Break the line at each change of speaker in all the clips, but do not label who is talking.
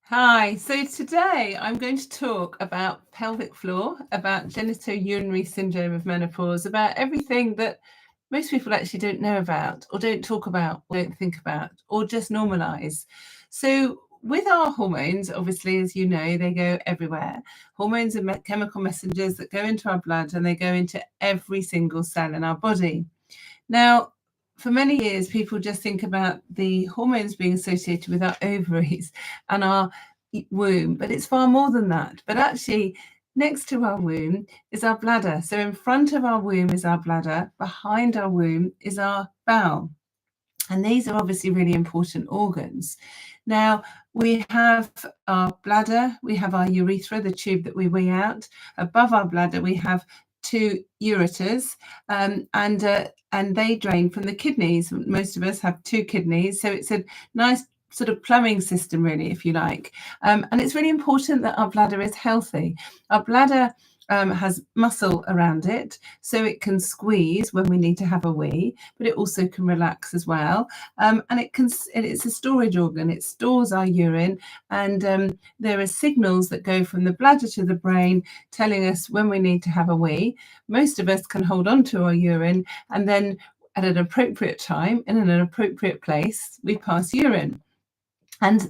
Hi, so today I'm going to talk about pelvic floor, about genitourinary syndrome of menopause, about everything that most people actually don't know about, or don't talk about, or don't think about, or just normalize. So, with our hormones, obviously, as you know, they go everywhere. Hormones are chemical messengers that go into our blood and they go into every single cell in our body. Now, for many years, people just think about the hormones being associated with our ovaries and our womb, but it's far more than that. But actually, next to our womb is our bladder. So in front of our womb is our bladder, behind our womb is our bowel. And these are obviously really important organs. Now, we have our bladder, we have our urethra, the tube that we wee out. Above our bladder, we have two ureters, and they drain from the kidneys. Most of us have two kidneys, so it's a nice sort of plumbing system, really, if you like. And it's really important that our bladder is healthy. Our bladder has muscle around it, so it can squeeze when we need to have a wee, but it also can relax as well. And it's a storage organ. It stores our urine, and there are signals that go from the bladder to the brain telling us when we need to have a wee. Most of us can hold on to our urine, and then at an appropriate time, in an appropriate place, we pass urine. And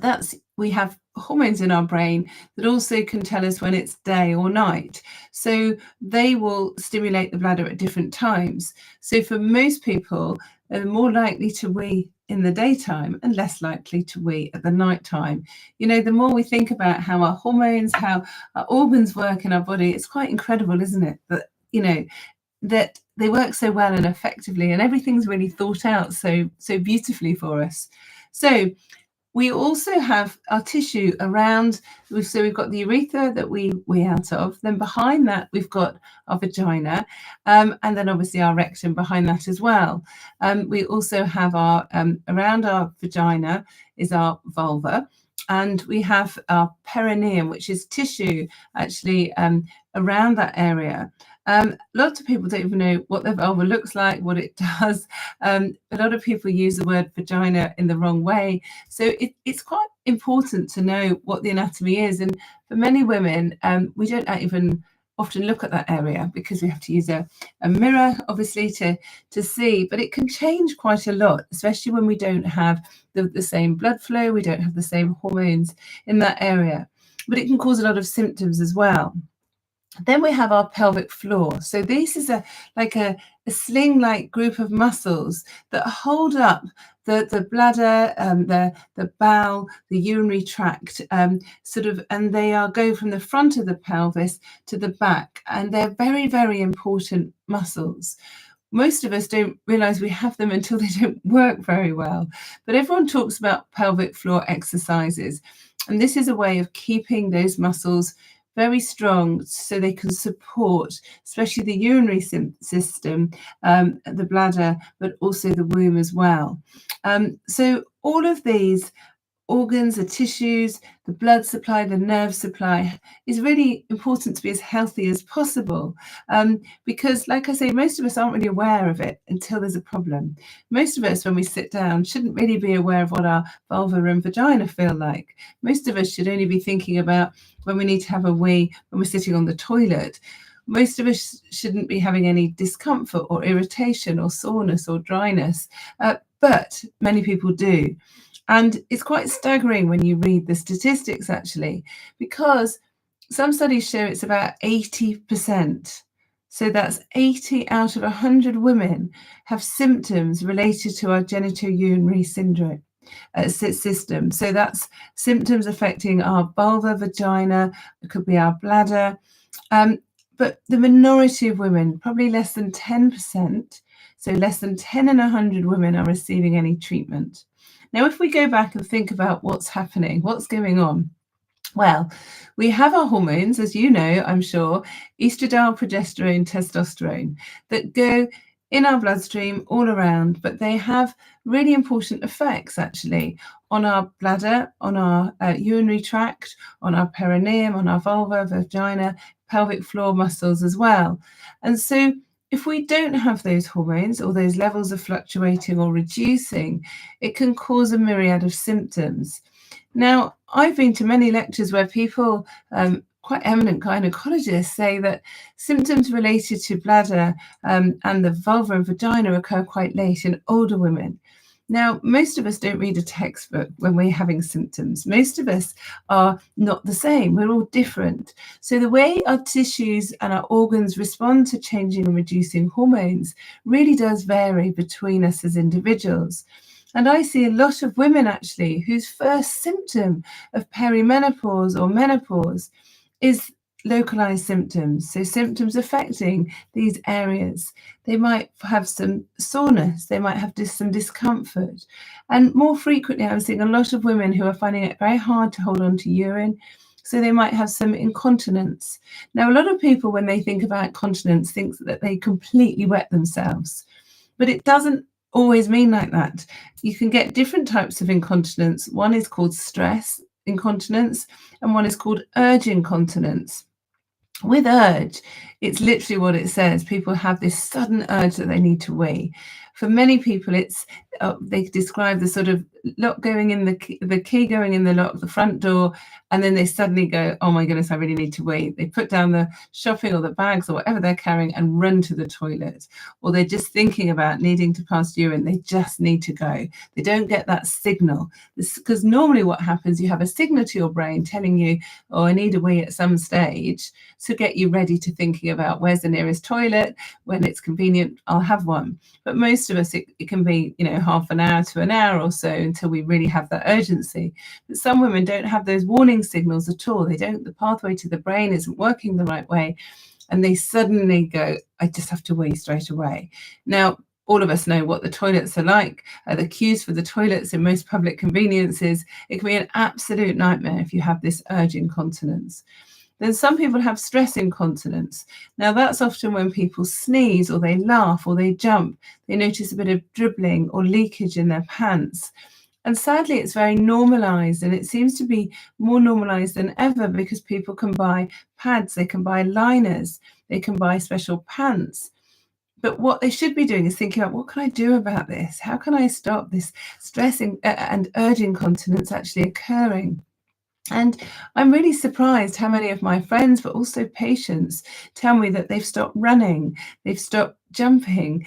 we have hormones in our brain that also can tell us when it's day or night. So they will stimulate the bladder at different times. So for most people, they're more likely to wee in the daytime and less likely to wee at the night time. You know, the more we think about how our hormones, how our organs work in our body, it's quite incredible, isn't it? That they work so well and effectively, and everything's really thought out so beautifully for us. So we also have our tissue around, so we've got the urethra that we wee out of. Then behind that, we've got our vagina, and then obviously our rectum behind that as well. We also have around our vagina is our vulva, and we have our perineum, which is tissue actually around that area. Lots of people don't even know what their vulva looks like, what it does. A lot of people use the word vagina in the wrong way. So it's quite important to know what the anatomy is. And for many women, we don't even often look at that area because we have to use a mirror, obviously, to see. But it can change quite a lot, especially when we don't have the same blood flow, we don't have the same hormones in that area. But it can cause a lot of symptoms as well. Then we have our pelvic floor. So this is a sling-like group of muscles that hold up the bladder, the bowel, the urinary tract, and they go from the front of the pelvis to the back, and they're very, very important muscles. Most of us don't realize we have them until they don't work very well. But everyone talks about pelvic floor exercises, and this is a way of keeping those muscles very strong so they can support, especially the urinary system, the bladder, but also the womb as well. So all of these organs, the tissues, the blood supply, the nerve supply is really important to be as healthy as possible, because, like I say, most of us aren't really aware of it until there's a problem. Most of us, when we sit down, shouldn't really be aware of what our vulva and vagina feel like. Most of us should only be thinking about when we need to have a wee when we're sitting on the toilet. Most of us shouldn't be having any discomfort or irritation or soreness or dryness, but many people do. And it's quite staggering when you read the statistics, actually, because some studies show it's about 80%. So that's 80 out of 100 women have symptoms related to our genitourinary syndrome system. So that's symptoms affecting our vulva, vagina, it could be our bladder. But the minority of women, probably less than 10%, so less than 10 in 100 women are receiving any treatment. Now, if we go back and think about what's happening, what's going on, well, we have our hormones, as you know, I'm sure, oestradiol, progesterone, testosterone, that go in our bloodstream all around, but they have really important effects, actually, on our bladder, on our urinary tract, on our perineum, on our vulva, vagina, pelvic floor muscles as well. And so if we don't have those hormones or those levels are fluctuating or reducing, it can cause a myriad of symptoms. Now, I've been to many lectures where people, quite eminent gynecologists, say that symptoms related to bladder and the vulva and vagina occur quite late in older women. Now, most of us don't read a textbook when we're having symptoms. Most of us are not the same. We're all different. So the way our tissues and our organs respond to changing and reducing hormones really does vary between us as individuals. And I see a lot of women actually whose first symptom of perimenopause or menopause is localized symptoms. So symptoms affecting these areas. They might have some soreness, they might have some discomfort. And more frequently, I'm seeing a lot of women who are finding it very hard to hold on to urine. So they might have some incontinence. Now, a lot of people, when they think about incontinence, think that they completely wet themselves. But it doesn't always mean like that. You can get different types of incontinence. One is called stress incontinence, and one is called urge incontinence. With urge, it's literally what it says. People have this sudden urge that they need to wee. For many people, it's they describe the sort of lock going in the key going in the lock, the front door, and then they suddenly go, oh my goodness, I really need to wee. They put down the shopping or the bags or whatever they're carrying and run to the toilet. Or they're just thinking about needing to pass urine. They just need to go. They don't get that signal. Because normally what happens, you have a signal to your brain telling you, oh, I need a wee at some stage, to get you ready to thinking about where's the nearest toilet. When it's convenient, I'll have one. But most of us, it can be, half an hour to an hour or so until we really have that urgency. But some women don't have those warning signals at all. The pathway to the brain isn't working the right way. And they suddenly go, I just have to wee straight away. Now, all of us know what the toilets are like. The queues for the toilets in most public conveniences, it can be an absolute nightmare if you have this urge incontinence. Then some people have stress incontinence. Now, that's often when people sneeze or they laugh or they jump. They notice a bit of dribbling or leakage in their pants. And sadly, it's very normalized, and it seems to be more normalized than ever because people can buy pads, they can buy liners, they can buy special pants. But what they should be doing is thinking about, what can I do about this? How can I stop this stressing and urge incontinence actually occurring? And I'm really surprised how many of my friends, but also patients, tell me that they've stopped running, they've stopped jumping.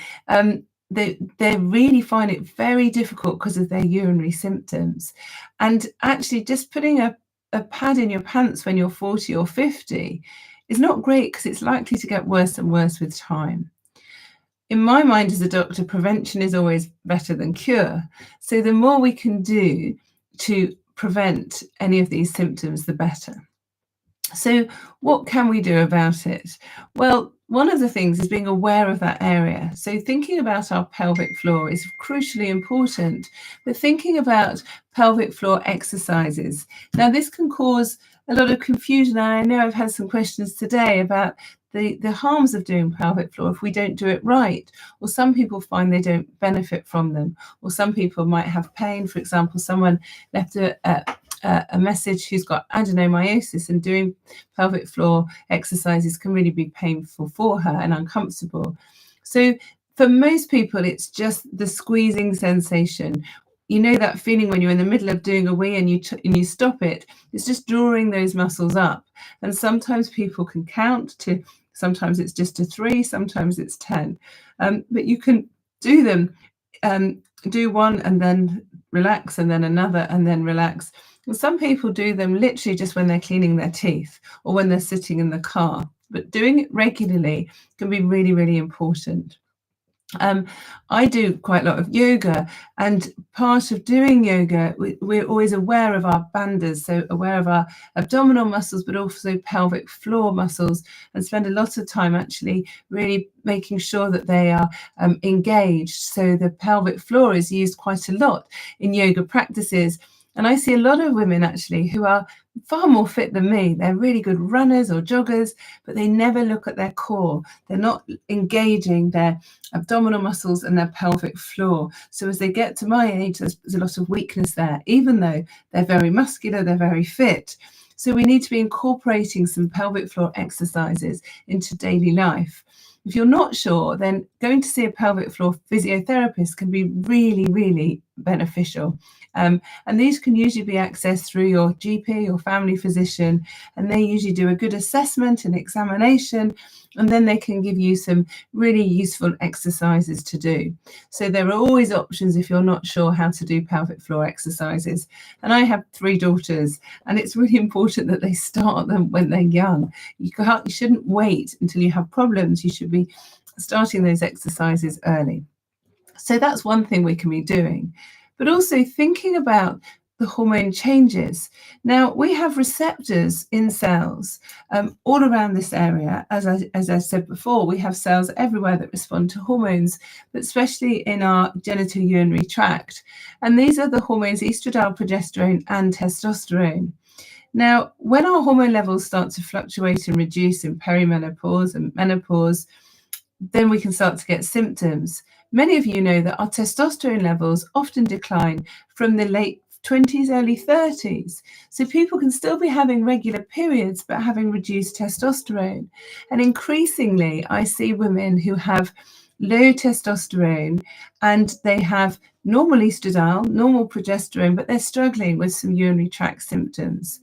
They really find it very difficult because of their urinary symptoms. And actually just putting a pad in your pants when you're 40 or 50 is not great because it's likely to get worse and worse with time. In my mind as a doctor, prevention is always better than cure. So the more we can do to prevent any of these symptoms, the better. So what can we do about it? Well, one of the things is being aware of that area. So thinking about our pelvic floor is crucially important, but thinking about pelvic floor exercises. Now, this can cause a lot of confusion. And I know I've had some questions today about the harms of doing pelvic floor if we don't do it right, or some people find they don't benefit from them, or some people might have pain. For example, someone left a message who's got adenomyosis, and doing pelvic floor exercises can really be painful for her and uncomfortable. So for most people, it's just the squeezing sensation. You know that feeling when you're in the middle of doing a wee and you stop it. It's just drawing those muscles up. And sometimes people can count to, sometimes it's just to 3, sometimes it's 10. But you can do them, do one and then relax, and then another and then relax. And some people do them literally just when they're cleaning their teeth or when they're sitting in the car. But doing it regularly can be really, really important. I do quite a lot of yoga, and part of doing yoga, we're always aware of our bandhas, so aware of our abdominal muscles, but also pelvic floor muscles, and spend a lot of time actually really making sure that they are engaged. So the pelvic floor is used quite a lot in yoga practices. And I see a lot of women actually who are far more fit than me. They're really good runners or joggers, but they never look at their core. They're not engaging their abdominal muscles and their pelvic floor. So as they get to my age, there's a lot of weakness there, even though they're very muscular, they're very fit. So we need to be incorporating some pelvic floor exercises into daily life. If you're not sure, then going to see a pelvic floor physiotherapist can be really, really beneficial. And these can usually be accessed through your GP or family physician, and they usually do a good assessment and examination, and then they can give you some really useful exercises to do. So there are always options if you're not sure how to do pelvic floor exercises. And I have 3 daughters, and it's really important that they start them when they're young. You shouldn't wait until you have problems. You should be starting those exercises early. So that's one thing we can be doing, but also thinking about the hormone changes. Now, we have receptors in cells all around this area. As I said before, we have cells everywhere that respond to hormones, but especially in our genitourinary tract. And these are the hormones estradiol, progesterone, and testosterone. Now, when our hormone levels start to fluctuate and reduce in perimenopause and menopause, then we can start to get symptoms. Many of you know that our testosterone levels often decline from the late 20s, early 30s. So people can still be having regular periods, but having reduced testosterone. And increasingly, I see women who have low testosterone and they have normal estradiol, normal progesterone, but they're struggling with some urinary tract symptoms.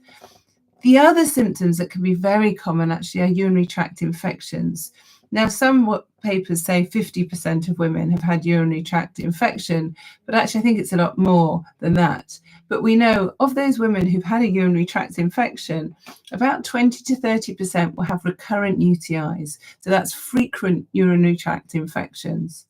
The other symptoms that can be very common actually are urinary tract infections. Now, some papers say 50% of women have had urinary tract infection, but actually I think it's a lot more than that. But we know of those women who've had a urinary tract infection, about 20 to 30% will have recurrent UTIs. So that's frequent urinary tract infections.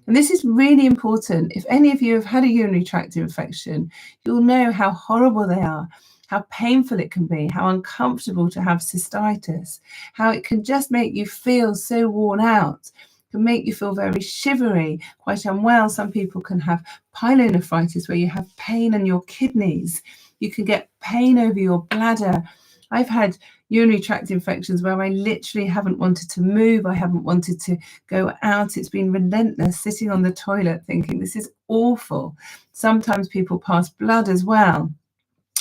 And this is really important. If any of you have had a urinary tract infection, you'll know how horrible they are, how painful it can be, how uncomfortable to have cystitis, how it can just make you feel so worn out, can make you feel very shivery, quite unwell. Some people can have pyelonephritis, where you have pain in your kidneys. You can get pain over your bladder. I've had urinary tract infections where I literally haven't wanted to move. I haven't wanted to go out. It's been relentless, sitting on the toilet thinking, this is awful. Sometimes people pass blood as well.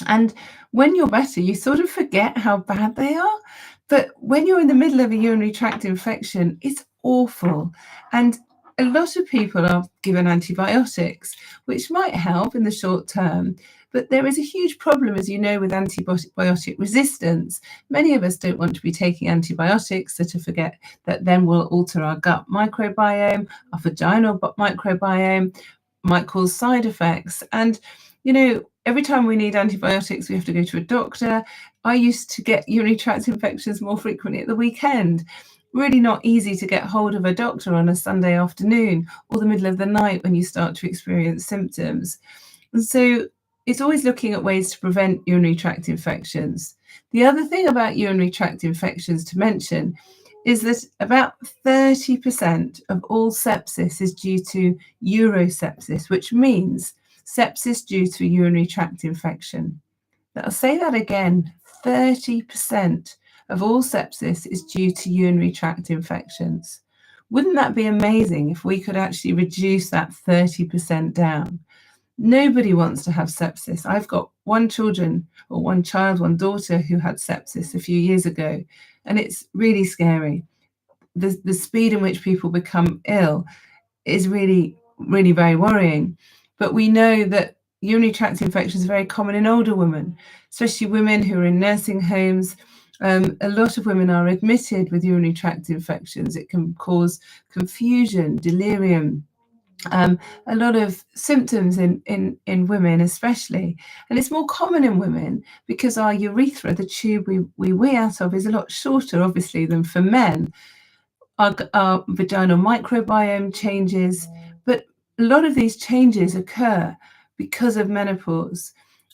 And when you're better, you sort of forget how bad they are. But when you're in the middle of a urinary tract infection, it's awful. And a lot of people are given antibiotics, which might help in the short term. But there is a huge problem, as you know, with antibiotic resistance. Many of us don't want to be taking antibiotics, so to forget that then will alter our gut microbiome, our vaginal microbiome, might cause side effects. And, you know, every time we need antibiotics, we have to go to a doctor. I used to get urinary tract infections more frequently at the weekend. Really not easy to get hold of a doctor on a Sunday afternoon or the middle of the night when you start to experience symptoms. And so it's always looking at ways to prevent urinary tract infections. The other thing about urinary tract infections to mention is that about 30% of all sepsis is due to urosepsis, which means sepsis due to a urinary tract infection. I'll say that again, 30% of all sepsis is due to urinary tract infections. Wouldn't that be amazing if we could actually reduce that 30% down? Nobody wants to have sepsis. I've got one child, one daughter who had sepsis a few years ago, and it's really scary. The speed in which people become ill is really, really very worrying. But we know that urinary tract infections are very common in older women, especially women who are in nursing homes. A lot of women are admitted with urinary tract infections. It can cause confusion, delirium, a lot of symptoms in women especially. And it's more common in women because our urethra, the tube we wee out of, is a lot shorter, obviously, than for men. Our vaginal microbiome changes, but a lot of these changes occur because of menopause.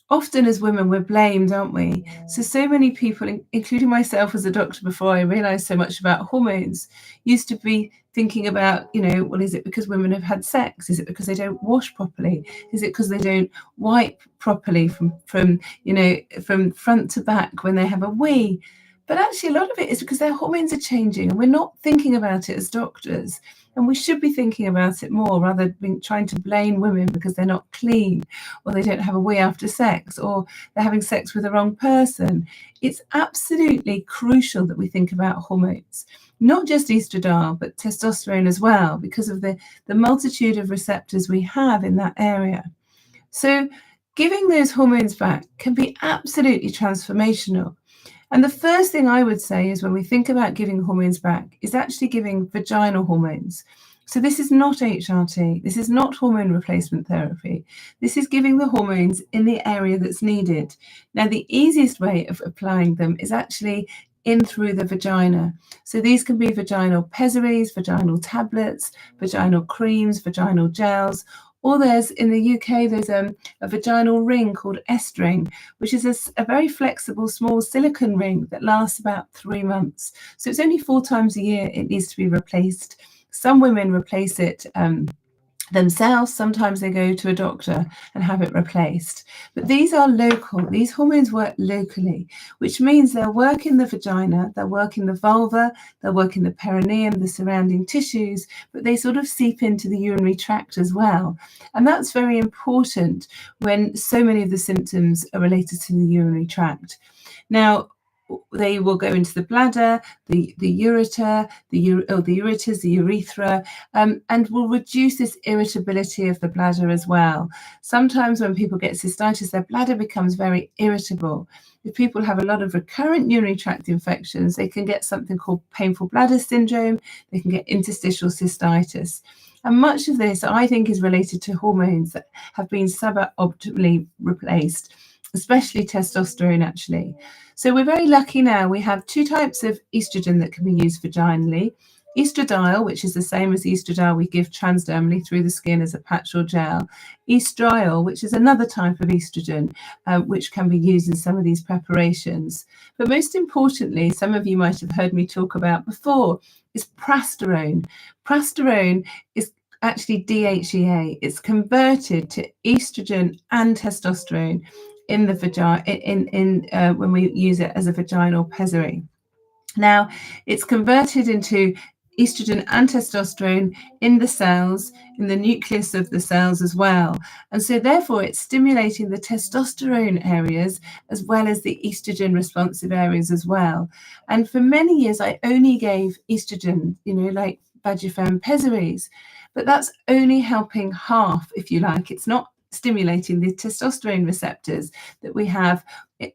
Often as women, we're blamed, aren't we? So many people, including myself as a doctor before I realized so much about hormones, used to be thinking about, well, is it because women have had sex? Is it because they don't wash properly? Is it because they don't wipe properly from front to back when they have a wee? But actually, a lot of it is because their hormones are changing, and we're not thinking about it as doctors. And we should be thinking about it more, rather than trying to blame women because they're not clean, or they don't have a wee after sex, or they're having sex with the wrong person. It's absolutely crucial that we think about hormones, not just estradiol, but testosterone as well, because of the multitude of receptors we have in that area. So giving those hormones back can be absolutely transformational. And the first thing I would say is when we think about giving hormones back is actually giving vaginal hormones. So this is not HRT. This is not hormone replacement therapy. This is giving the hormones in the area that's needed. Now, the easiest way of applying them is actually in through the vagina. So these can be vaginal pessaries, vaginal tablets, vaginal creams, vaginal gels, or there's in the UK, there's a vaginal ring called oestradiol, which is a very flexible small silicone ring that lasts about 3 months. So it's only 4 times a year it needs to be replaced. Some women replace it themselves. Sometimes they go to a doctor and have it replaced. But these are local. These hormones work locally, which means they'll work in the vagina, they'll work in the vulva, they'll work in the perineum, the surrounding tissues, but they sort of seep into the urinary tract as well. And that's very important when so many of the symptoms are related to the urinary tract. Now, they will go into the bladder, the ureter, the ureters, the urethra, and will reduce this irritability of the bladder as well. Sometimes when people get cystitis, their bladder becomes very irritable. If people have a lot of recurrent urinary tract infections, they can get something called painful bladder syndrome. They can get interstitial cystitis. And much of this, I think, is related to hormones that have been suboptimally replaced, especially testosterone, actually. So we're very lucky now. We have 2 types of estrogen that can be used vaginally. Oestradiol, which is the same as the estradiol we give transdermally through the skin as a patch or gel. Oestradiol, which is another type of estrogen, which can be used in some of these preparations. But most importantly, some of you might have heard me talk about before, is prasterone. Prasterone is actually DHEA. It's converted to estrogen and testosterone in the vagina when we use it as a vaginal pessary. Now, it's converted into estrogen and testosterone in the cells, in the nucleus of the cells as well. And so therefore it's stimulating the testosterone areas as well as the estrogen responsive areas as well. And for many years, I only gave estrogen, like Vagifem pessaries, but that's only helping half, if you like. It's not stimulating the testosterone receptors that we have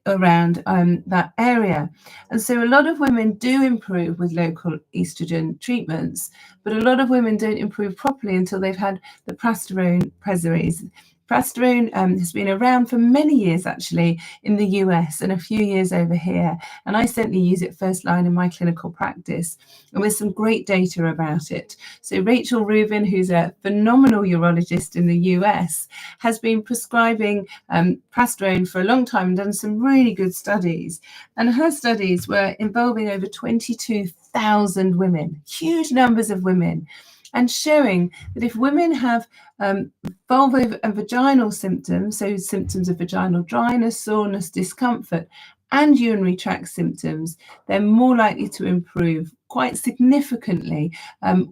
around that area. And so a lot of women do improve with local estrogen treatments, but a lot of women don't improve properly until they've had the prasterone pessaries. Prasterone has been around for many years, actually, in the US and a few years over here. And I certainly use it first line in my clinical practice. And there's some great data about it. So Rachel Rubin, who's a phenomenal urologist in the US, has been prescribing prasterone for a long time and done some really good studies. And her studies were involving over 22,000 women, huge numbers of women, and showing that if women have vulvar and vaginal symptoms, so symptoms of vaginal dryness, soreness, discomfort, and urinary tract symptoms, they're more likely to improve quite significantly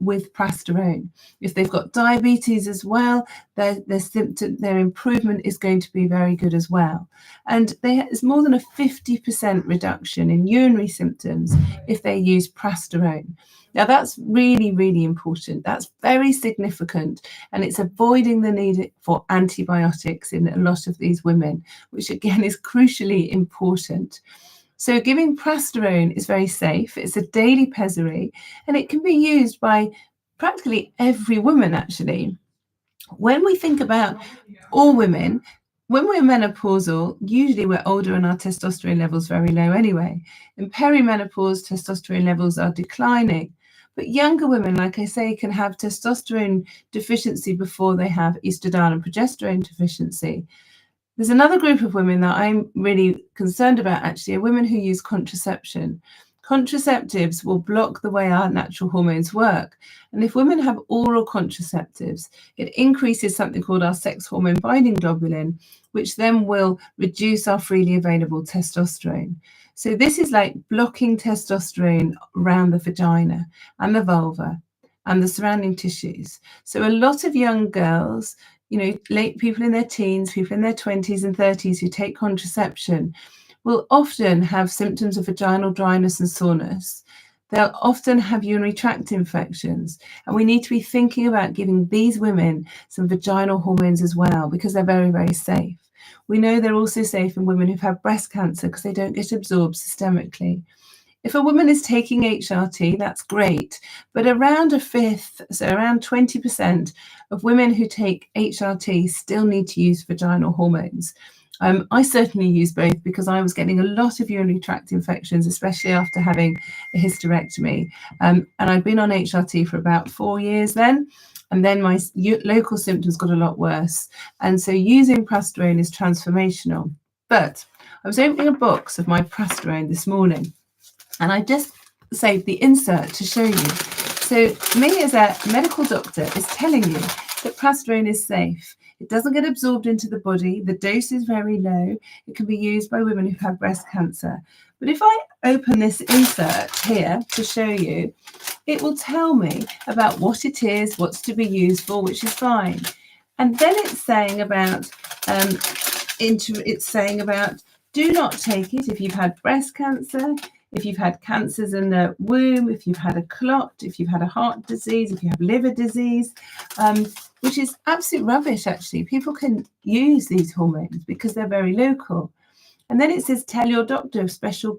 with prasterone. If they've got diabetes as well, their improvement is going to be very good as well. And there's more than a 50% reduction in urinary symptoms if they use prasterone. Now, that's really, really important. That's very significant. And it's avoiding the need for antibiotics in a lot of these women, which again is crucially important. So giving prasterone is very safe. It's a daily pessary, and it can be used by practically every woman, actually. When we think about all women, when we're menopausal, usually we're older and our testosterone levels very low anyway. In perimenopause, testosterone levels are declining. But younger women, like I say, can have testosterone deficiency before they have estradiol and progesterone deficiency. There's another group of women that I'm really concerned about, actually, are women who use contraception. Contraceptives will block the way our natural hormones work. And if women have oral contraceptives, it increases something called our sex hormone binding globulin, which then will reduce our freely available testosterone. So this is like blocking testosterone around the vagina and the vulva and the surrounding tissues. So a lot of young girls, late people in their teens, people in their 20s and 30s who take contraception will often have symptoms of vaginal dryness and soreness. They'll often have urinary tract infections. And we need to be thinking about giving these women some vaginal hormones as well, because they're very, very safe. We know they're also safe in women who've had breast cancer because they don't get absorbed systemically. If a woman is taking HRT, that's great, but around a fifth, so around 20% of women who take HRT still need to use vaginal hormones. I certainly use both because I was getting a lot of urinary tract infections, especially after having a hysterectomy. And I'd been on HRT for about 4 years then. And then my local symptoms got a lot worse. And so using prasterone is transformational. But I was opening a box of my prasterone this morning, and I just saved the insert to show you. So me as a medical doctor is telling you that prasterone is safe. It doesn't get absorbed into the body. The dose is very low. It can be used by women who have breast cancer. But if I open this insert here to show you, it will tell me about what it is, what's to be used for, which is fine. And then it's saying about do not take it if you've had breast cancer, if you've had cancers in the womb, if you've had a clot, if you've had a heart disease, if you have liver disease, which is absolute rubbish, actually. People can use these hormones because they're very local. And then it says, tell your doctor of special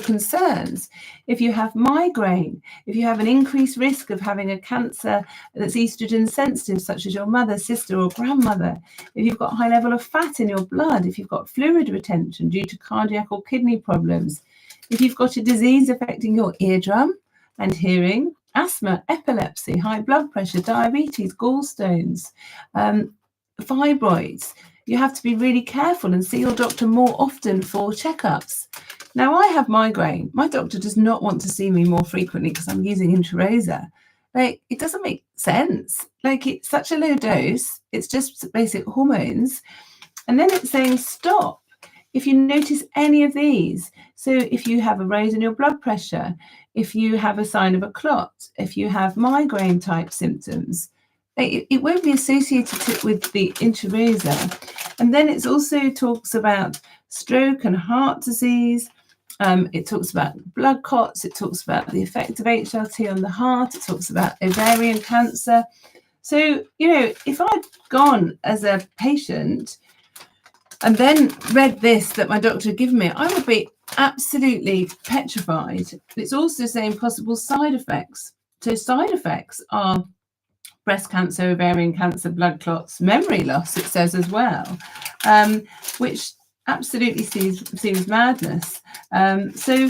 concerns. If you have migraine, if you have an increased risk of having a cancer that's estrogen sensitive, such as your mother, sister, or grandmother, if you've got a high level of fat in your blood, if you've got fluid retention due to cardiac or kidney problems, if you've got a disease affecting your eardrum and hearing, asthma, epilepsy, high blood pressure, diabetes, gallstones, fibroids, you have to be really careful and see your doctor more often for checkups. Now, I have migraine. My doctor does not want to see me more frequently because I'm using Introsa. Like, it doesn't make sense. Like, it's such a low dose. It's just basic hormones. And then it's saying stop if you notice any of these. So if you have a raise in your blood pressure, if you have a sign of a clot, if you have migraine type symptoms, it won't be associated with the Introsa. And then it also talks about stroke and heart disease. It talks about blood clots. It talks about the effect of HRT on the heart. It talks about ovarian cancer. So, if I'd gone as a patient and then read this that my doctor had given me, I would be absolutely petrified. It's also saying possible side effects. So side effects are breast cancer, ovarian cancer, blood clots, memory loss, it says as well, which absolutely seems madness. So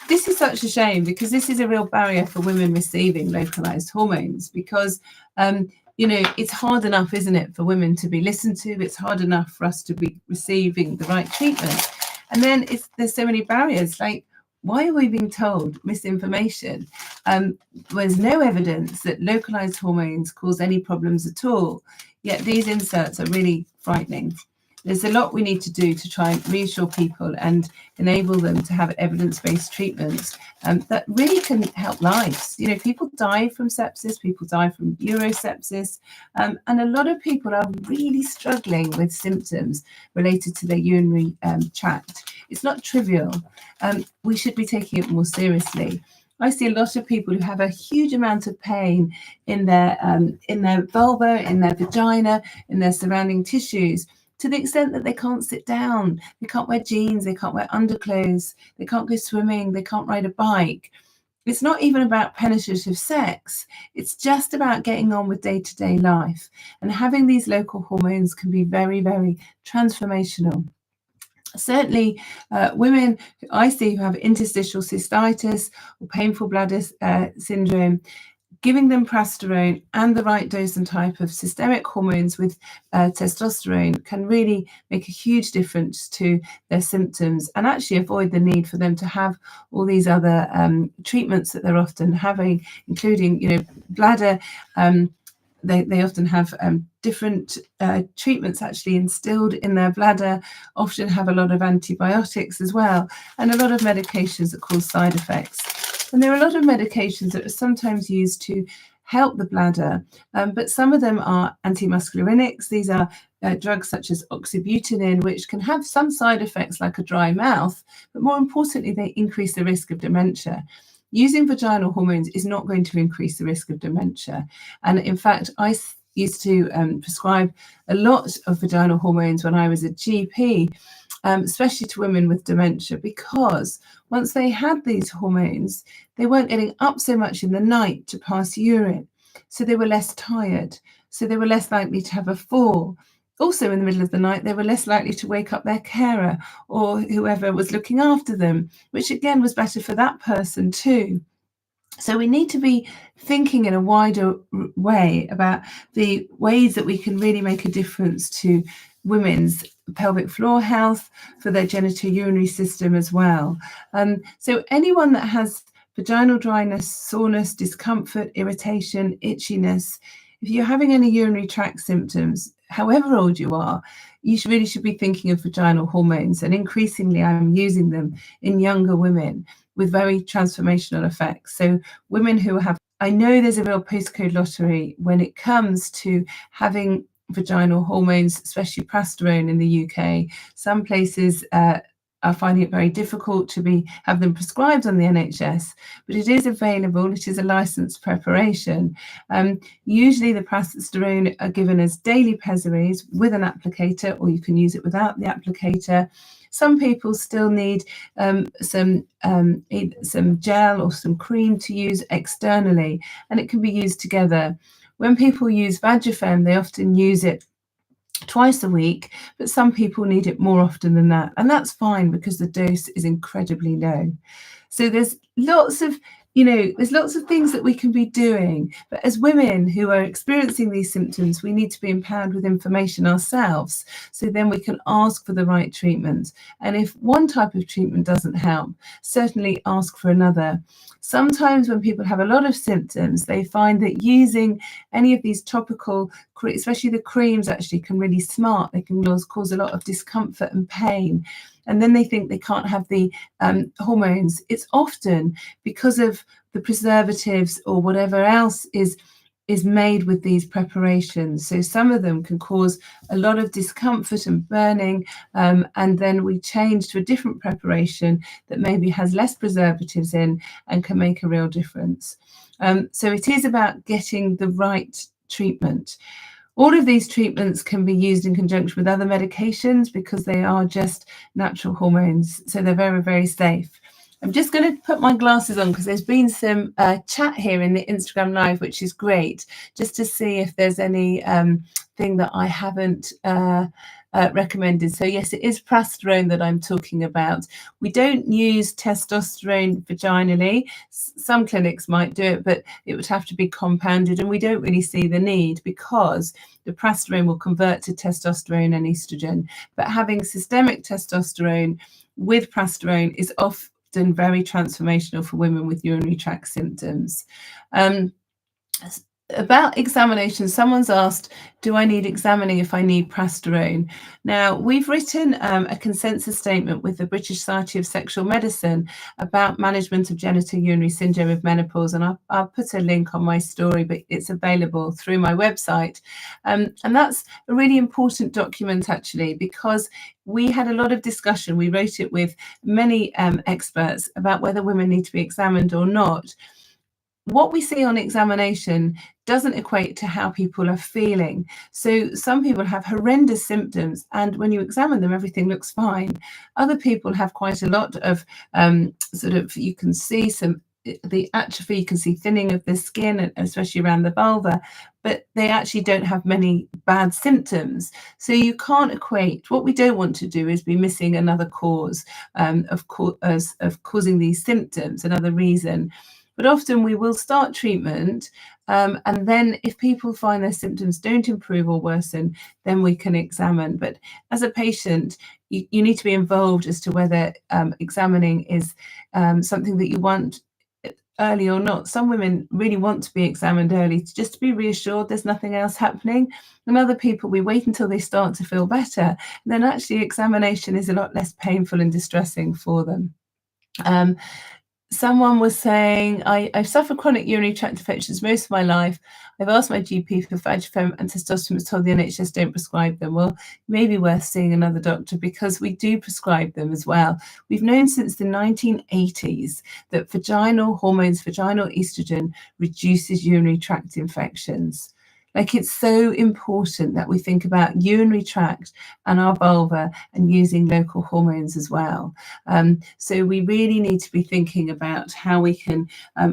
this is such a shame because this is a real barrier for women receiving localized hormones because it's hard enough, isn't it, for women to be listened to? It's hard enough for us to be receiving the right treatment. And then there's so many barriers. Like, why are we being told misinformation? There's no evidence that localized hormones cause any problems at all. Yet these inserts are really frightening. There's a lot we need to do to try and reassure people and enable them to have evidence-based treatments that really can help lives. People die from sepsis, people die from urosepsis, and a lot of people are really struggling with symptoms related to their urinary tract. It's not trivial. We should be taking it more seriously. I see a lot of people who have a huge amount of pain in their vulva, in their vagina, in their surrounding tissues, to the extent that they can't sit down, they can't wear jeans, they can't wear underclothes, they can't go swimming, they can't ride a bike. It's not even about penetrative sex. It's just about getting on with day-to-day life. And having these local hormones can be very, very transformational. Certainly, women I see who have interstitial cystitis or painful bladder syndrome, giving them prasterone and the right dose and type of systemic hormones with testosterone can really make a huge difference to their symptoms and actually avoid the need for them to have all these other treatments that they're often having, including, bladder. They often have different treatments actually instilled in their bladder, often have a lot of antibiotics as well, and a lot of medications that cause side effects. And there are a lot of medications that are sometimes used to help the bladder, but some of them are antimuscarinics. These are drugs such as oxybutynin, which can have some side effects like a dry mouth, but more importantly, they increase the risk of dementia. Using vaginal hormones is not going to increase the risk of dementia. And in fact, I used to prescribe a lot of vaginal hormones when I was a GP, especially to women with dementia, because once they had these hormones, they weren't getting up so much in the night to pass urine. So they were less tired. So they were less likely to have a fall. Also, in the middle of the night, they were less likely to wake up their carer or whoever was looking after them, which again was better for that person too. So we need to be thinking in a wider way about the ways that we can really make a difference to women's pelvic floor health, for their genitourinary system as well. So anyone that has vaginal dryness, soreness, discomfort, irritation, itchiness, if you're having any urinary tract symptoms, however old you are, you really should be thinking of vaginal hormones. And increasingly, I'm using them in younger women with very transformational effects. So women who have, I know there's a real postcode lottery when it comes to having vaginal hormones, especially progesterone in the UK. Some places are finding it very difficult to have them prescribed on the NHS, but it is available. It is a licensed preparation. Usually the progesterone are given as daily pessaries with an applicator, or you can use it without the applicator. Some people still need some gel or some cream to use externally, and it can be used together. When people use Vagifem, they often use it twice a week, but some people need it more often than that, and that's fine because the dose is incredibly low. So there's lots of things that we can be doing, but as women who are experiencing these symptoms, we need to be empowered with information ourselves, so then we can ask for the right treatment. And if one type of treatment doesn't help, certainly ask for another. Sometimes when people have a lot of symptoms, they find that using any of these topical, especially the creams, actually can really smart. They can cause a lot of discomfort and pain. And then they think they can't have the hormones. It's often because of the preservatives or whatever else is made with these preparations. So some of them can cause a lot of discomfort and burning, and then we change to a different preparation that maybe has less preservatives in and can make a real difference. So it is about getting the right treatment. All of these treatments can be used in conjunction with other medications because they are just natural hormones, so they're very, very safe. I'm just going to put my glasses on because there's been some chat here in the Instagram Live, which is great, just to see if there's any thing that I haven't recommended. So yes, it is progesterone that I'm talking about. We don't use testosterone vaginally. Some clinics might do it, but it would have to be compounded, and we don't really see the need because the progesterone will convert to testosterone and estrogen. But having systemic testosterone with progesterone is often very transformational for women with urinary tract symptoms. About examination, someone's asked, do I need examining if I need progesterone? Now, we've written a consensus statement with the British Society of Sexual Medicine about management of genitourinary syndrome of menopause, and I'll put a link on my story, but it's available through my website. And that's a really important document, actually, because we had a lot of discussion. We wrote it with many experts about whether women need to be examined or not. What we see on examination doesn't equate to how people are feeling. So some people have horrendous symptoms, and when you examine them, everything looks fine. Other people have quite a lot of you can see the atrophy, you can see thinning of the skin, especially around the vulva, but they actually don't have many bad symptoms. So you can't equate. What we don't want to do is be missing another cause of causing these symptoms, another reason. But often we will start treatment, and then if people find their symptoms don't improve or worsen, then we can examine. But as a patient, you need to be involved as to whether examining is something that you want early or not. Some women really want to be examined early just to be reassured there's nothing else happening. And other people, we wait until they start to feel better. And then actually examination is a lot less painful and distressing for them. Someone was saying, I've suffered chronic urinary tract infections most of my life. I've asked my GP for Vagifem and testosterone, was told the NHS don't prescribe them. Well, maybe worth seeing another doctor because we do prescribe them as well. We've known since the 1980s that vaginal hormones, vaginal estrogen, reduces urinary tract infections. Like, it's so important that we think about urinary tract and our vulva and using local hormones as well. So we really need to be thinking about how we can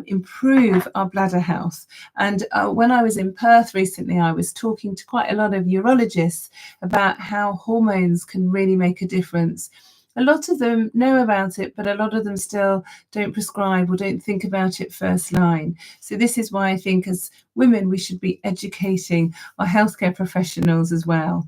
improve our bladder health. And when I was in Perth recently, I was talking to quite a lot of urologists about how hormones can really make a difference. A lot of them know about it, but a lot of them still don't prescribe or don't think about it first line. So this is why I think as women, we should be educating our healthcare professionals as well.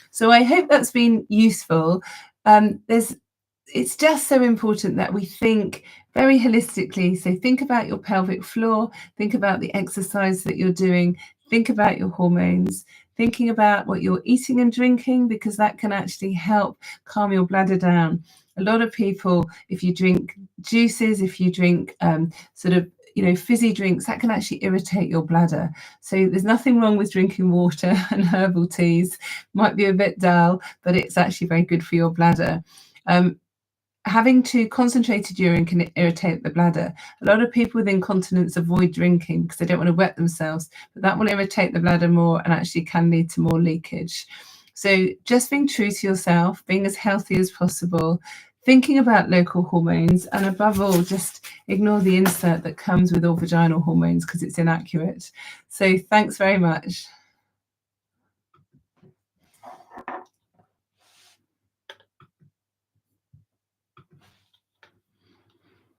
So I hope that's been useful. It's just so important that we think very holistically. So think about your pelvic floor, think about the exercise that you're doing, think about your hormones, thinking about what you're eating and drinking, because that can actually help calm your bladder down. A lot of people, if you drink juices, if you drink fizzy drinks, that can actually irritate your bladder. So there's nothing wrong with drinking water and herbal teas. Might be a bit dull, but it's actually very good for your bladder. Having too concentrated urine can irritate the bladder. A lot of people with incontinence avoid drinking because they don't want to wet themselves, but that will irritate the bladder more and actually can lead to more leakage. So just being true to yourself, being as healthy as possible, thinking about local hormones, and above all, just ignore the insert that comes with all vaginal hormones because it's inaccurate. So thanks very much.